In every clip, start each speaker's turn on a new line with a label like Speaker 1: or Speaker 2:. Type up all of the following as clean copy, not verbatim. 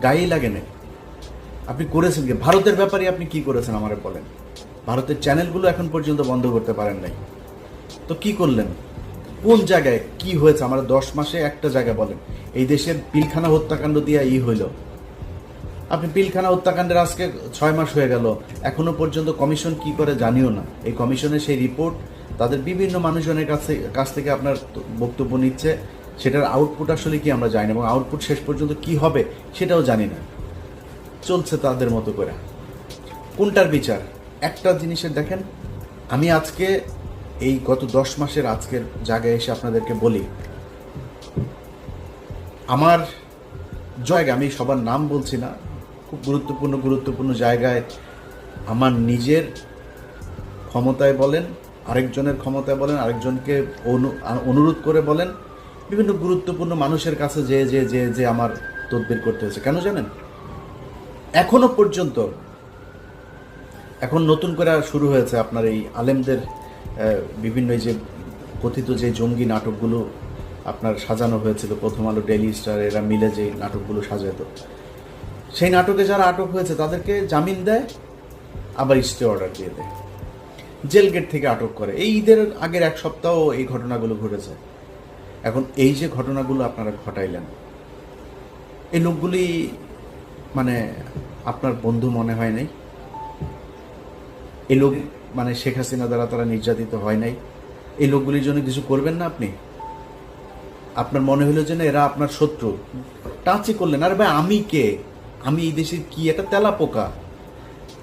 Speaker 1: গায়ে লাগে না। আপনি করেছেন কি? ভারতের ব্যাপারে আপনি কি করেছেন আমারে বলেন। ভারতের চ্যানেলগুলো এখন পর্যন্ত বন্ধ করতে পারেন নাই, তো কি করলেন? কোন জায়গায় কি হয়েছে আমার 10 মাসে একটা জায়গায় বলেন। এই দেশের পিলখানা হত্যাকাণ্ড দিয়ে হইল। আপনি পিলখানা হত্যাকাণ্ডের আজকে 6 মাস হয়ে গেল, এখনো পর্যন্ত কমিশন কি করে জানিও না। এই কমিশনের সেই রিপোর্ট তাদের বিভিন্ন মানুষজনের কাছ থেকে আপনার বক্তব্য নিচ্ছে, সেটার আউটপুট আসলে কি আমরা জানি না, এবং আউটপুট শেষ পর্যন্ত কি হবে সেটাও জানি না। চলছে তাদের মতো করে। কোনটার বিচার? একটা জিনিসের দেখেন, আমি আজকে এই গত 10 মাসের আজকের জায়গায় এসে আপনাদেরকে বলি, আমার জায়গা, আমি সবার নাম বলছি না, খুব গুরুত্বপূর্ণ জায়গায় আমার নিজের ক্ষমতায় বলেন, আরেকজনের ক্ষমতায় বলেন, আরেকজনকে অনুরোধ করে বলেন, বিভিন্ন গুরুত্বপূর্ণ মানুষের কাছে যে আমার তদবির করতে হয়েছে। কেন জানেন? এখনো পর্যন্ত, এখন নতুন করে শুরু হয়েছে আপনার এই আলেমদের বিভিন্ন যে কথিত যে জঙ্গি নাটকগুলো আপনার সাজানো হয়েছিল, প্রথম আলো, ডেইলি স্টার, এরা মিলে যে নাটকগুলো সাজাতো, সেই নাটকে যারা আটক হয়েছে তাদেরকে জামিন দেয়, আবার স্টে অর্ডার দিয়ে দেয়, জেল গেট থেকে আটক করে। এই ঈদের আগের 1 সপ্তাহ এই ঘটনাগুলো ঘটেছে। এখন এই যে ঘটনাগুলো আপনারা ঘটাইলেন, এই লোকগুলি মানে আপনার বন্ধু মনে হয় নাই? এই লোক মানে শেখ হাসিনা দ্বারা তারা নির্যাতিত হয় নাই? এই লোকগুলির জন্য কিছু করবেন না আপনি? আপনার মনে হলো যে না এরা আপনার শত্রু, টাচই করলেন। আরে ভাই, আমি কে? আমি এই দেশের কি একটা তেলা পোকা?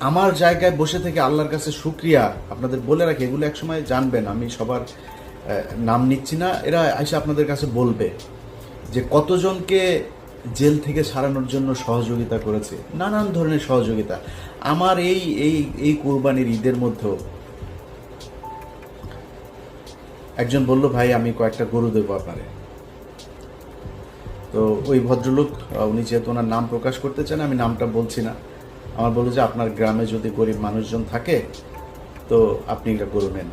Speaker 1: আমার জায়গায় বসে থেকে আল্লাহর কাছে শুকরিয়া আপনাদের বলে রাখি, এগুলো একসময় জানবেন। আমি সবার নাম নিচ্ছি না, এরা এসে আপনাদের কাছে বলবে যে কতজনকে জেল থেকে ছাড়ানোর জন্য সহযোগিতা করেছে, নানান ধরনের সহযোগিতা। আমার এই কোরবানির ঈদের মধ্যেও একজন বলল, ভাই আমি কয়েকটা গরু দেবো আপনারে। তো ওই ভদ্রলোক, উনি যেহেতু ওনার নাম প্রকাশ করতে চান, আমি নামটা বলছি না, আমার বললো যে আপনার গ্রামে যদি গরিব মানুষজন থাকে তো আপনি একটা গরু নেন।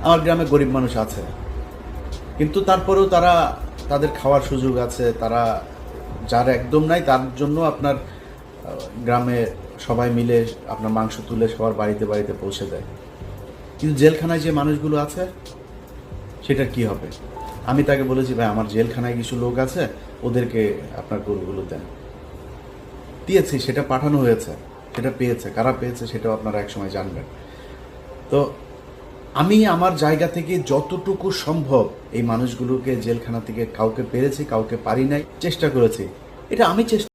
Speaker 1: আমার গ্রামে গরিব মানুষ আছে, কিন্তু তারপরেও তাদের খাওয়ার সুযোগ আছে, তারা যার একদম নাই তার জন্য আপনার গ্রামে সবাই মিলে আপনার মাংস তুলে সবার বাড়িতে বাড়িতে পৌঁছে দেয়। কিন্তু জেলখানায় যে মানুষগুলো আছে সেটার কি হবে? আমি তাকে বলেছি, ভাই আমার জেলখানায় কিছু লোক আছে, ওদেরকে আপনার গরুগুলো দেন। দিয়েছি, সেটা পাঠানো হয়েছে, সেটা পেয়েছে। কারা পেয়েছে সেটাও আপনারা একসময় জানবেন। তো আমি আমার জায়গা থেকে যতটুকু সম্ভব এই মানুষগুলোকে জেলখানা থেকে, কাউকে পেরেছি কাউকে পারি নাই, চেষ্টা করেছি। এটা আমি চেষ্টা